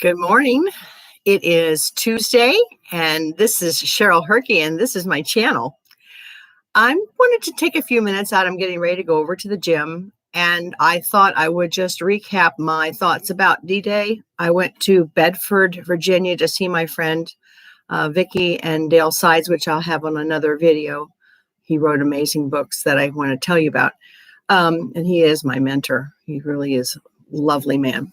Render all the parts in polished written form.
Good morning. It is Tuesday, and this is Cheryl Herky, and this is my channel. I wanted to take a few minutes out. I'm getting ready to go over to the gym, and I thought I would just recap my thoughts about D-Day. I went to Bedford, Virginia to see my friend Vicki and Dale Sides, which I'll have on another video. He wrote amazing books that I want to tell you about, and he is my mentor. He really is a lovely man.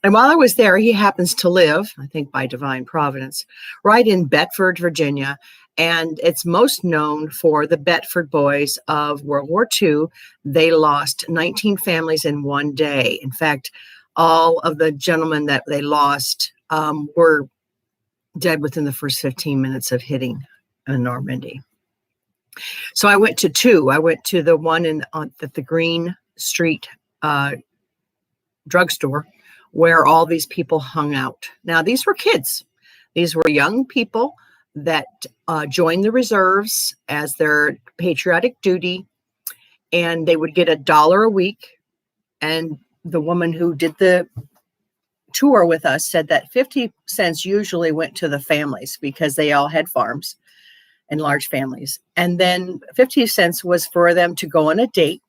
And while I was there, he happens to live, I think by divine providence, right in Bedford, Virginia. And it's most known for the Bedford Boys of World War II. They lost 19 families in one day. In fact, all of the gentlemen that they lost were dead within the first 15 minutes of hitting Normandy. So I went to two. I went to the one at the Green Street drugstore, where all these people hung out. Now, these were kids. These were young people that joined the reserves as their patriotic duty, and they would get $1 a week. And the woman who did the tour with us said that 50 cents usually went to the families because they all had farms and large families. And then 50 cents was for them to go on a date,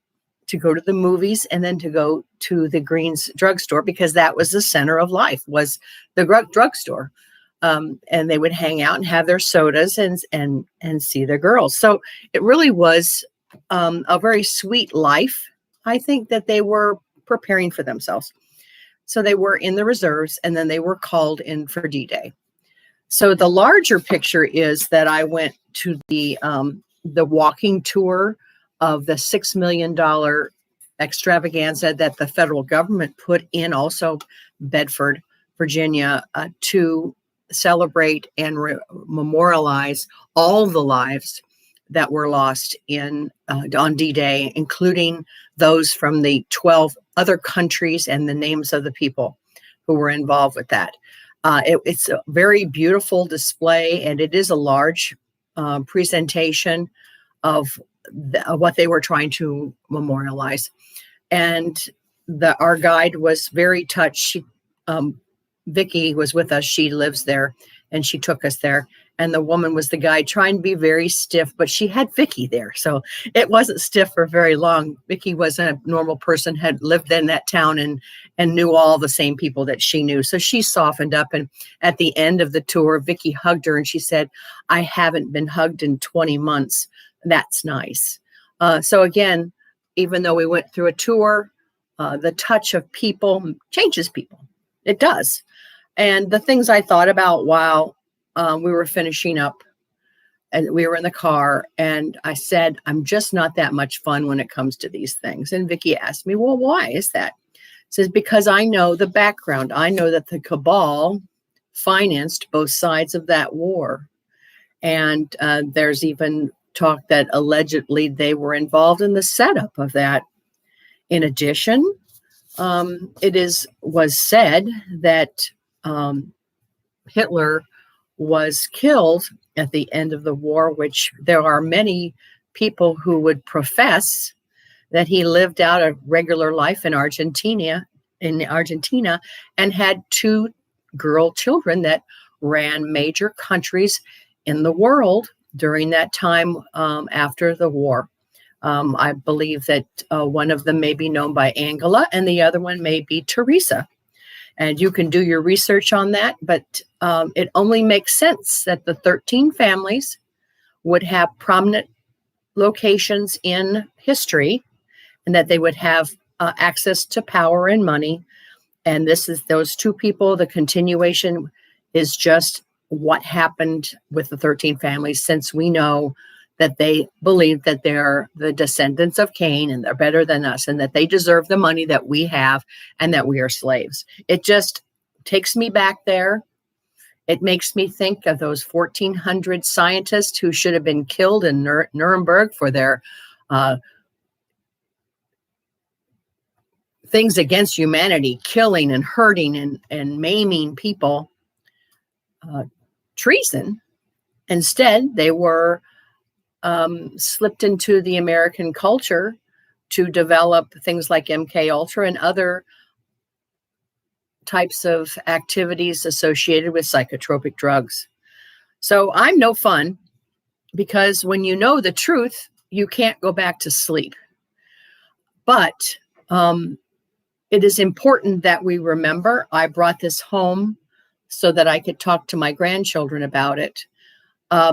to go to the movies, and then to go to the Greens drugstore, because that was the center of life, was the drugstore. And they would hang out and have their sodas and see their girls. So it really was a very sweet life. I think that they were preparing for themselves. So they were in the reserves, and then they were called in for D-Day. So the larger picture is that I went to the walking tour of the $6 million extravaganza that the federal government put in also Bedford, Virginia, to celebrate and memorialize all the lives that were lost on D-Day, including those from the 12 other countries and the names of the people who were involved with that. It's a very beautiful display, and it is a large presentation of what they were trying to memorialize. And our guide was very touched. Vicki was with us. She lives there, and she took us there. And the woman was the guide, trying to be very stiff, but she had Vicki there. So it wasn't stiff for very long. Vicki was a normal person, had lived in that town and knew all the same people that she knew. So she softened up. And at the end of the tour, Vicki hugged her, and she said, "I haven't been hugged in 20 months. That's nice." So again, even though we went through a tour, the touch of people changes people. It does. And the things I thought about while we were finishing up, and we were in the car, and I said, I'm just not that much fun when it comes to these things. And Vicki asked me, well, why is that? Says, because I know the background. I know that the cabal financed both sides of that war. And there's even talk that allegedly they were involved in the setup of that. In addition, was said that Hitler was killed at the end of the war, which there are many people who would profess that he lived out a regular life in Argentina, and had 2 girl children that ran major countries in the world during that time after the war. I believe that one of them may be known by Angela, and the other one may be Teresa. And you can do your research on that, but it only makes sense that the 13 families would have prominent locations in history, and that they would have access to power and money. And this is those 2 people. The continuation is just what happened with the 13 families, since we know that they believe that they're the descendants of Cain and they're better than us, and that they deserve the money that we have, and that we are slaves. It just takes me back there. It makes me think of those 1,400 scientists who should have been killed in Nuremberg for their things against humanity, killing and hurting and maiming people. Treason. Instead, they were slipped into the American culture to develop things like MK Ultra and other types of activities associated with psychotropic drugs. So I'm no fun, because when you know the truth, you can't go back to sleep. But it is important that we remember. I brought this home so that I could talk to my grandchildren about it,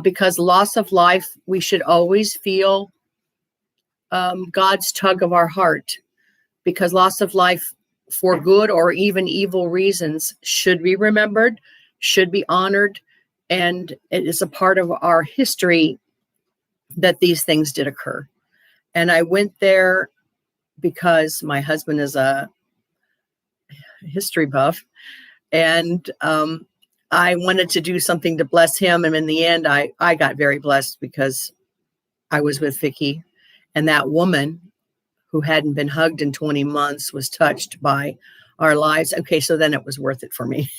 because loss of life, we should always feel God's tug of our heart, because loss of life for good or even evil reasons should be remembered, should be honored, and it is a part of our history that these things did occur. And I went there because my husband is a history buff, and I wanted to do something to bless him. And in the end, I got very blessed, because I was with Vicki, and that woman who hadn't been hugged in 20 months was touched by our lives. Okay, so then it was worth it for me.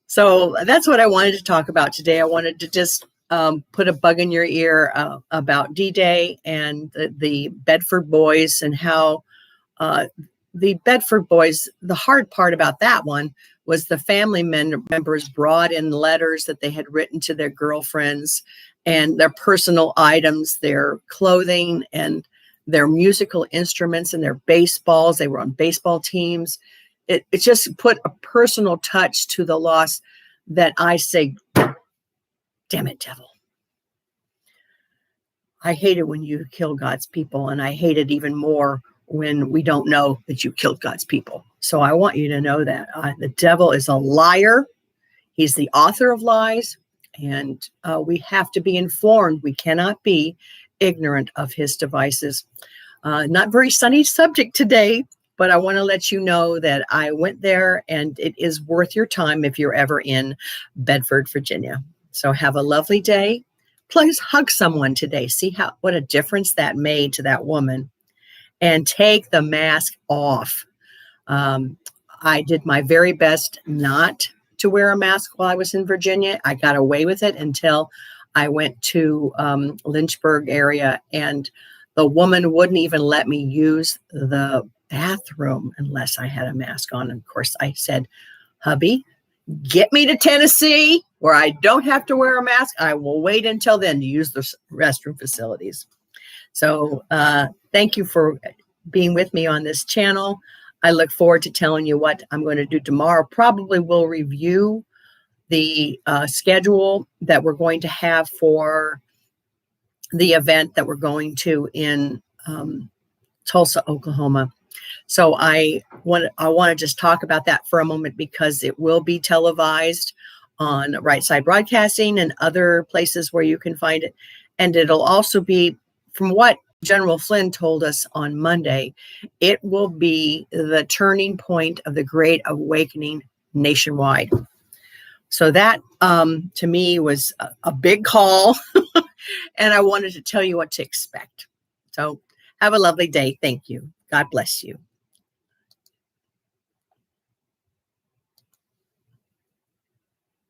So that's what I wanted to talk about today. I wanted to just put a bug in your ear about D-Day and the Bedford boys, and how the Bedford boys, the hard part about that one was the family members brought in letters that they had written to their girlfriends, and their personal items, their clothing and their musical instruments and their baseballs. They were on baseball teams. It just put a personal touch to the loss that I say, damn it, devil. I hate it when you kill God's people, and I hate it even more when we don't know that you killed God's people. So I want you to know that the devil is a liar. He's the author of lies, and we have to be informed. We cannot be ignorant of his devices. Not very sunny subject today, but I want to let you know that I went there, and it is worth your time if you're ever in Bedford, Virginia. So have a lovely day. Please hug someone today. See what a difference that made to that woman. And take the mask off. I did my very best not to wear a mask while I was in Virginia. I got away with it until I went to Lynchburg area, and the woman wouldn't even let me use the bathroom unless I had a mask on. And of course, I said, hubby, get me to Tennessee where I don't have to wear a mask. I will wait until then to use the restroom facilities. So thank you for being with me on this channel. I look forward to telling you what I'm going to do tomorrow. Probably will review the schedule that we're going to have for the event that we're going to in Tulsa, Oklahoma. So I want to just talk about that for a moment, because it will be televised on Right Side Broadcasting and other places where you can find it. And it'll also be, from what General Flynn told us on Monday, it will be the turning point of the Great Awakening nationwide. So that, to me, was a big call, and I wanted to tell you what to expect. So have a lovely day. Thank you. God bless you.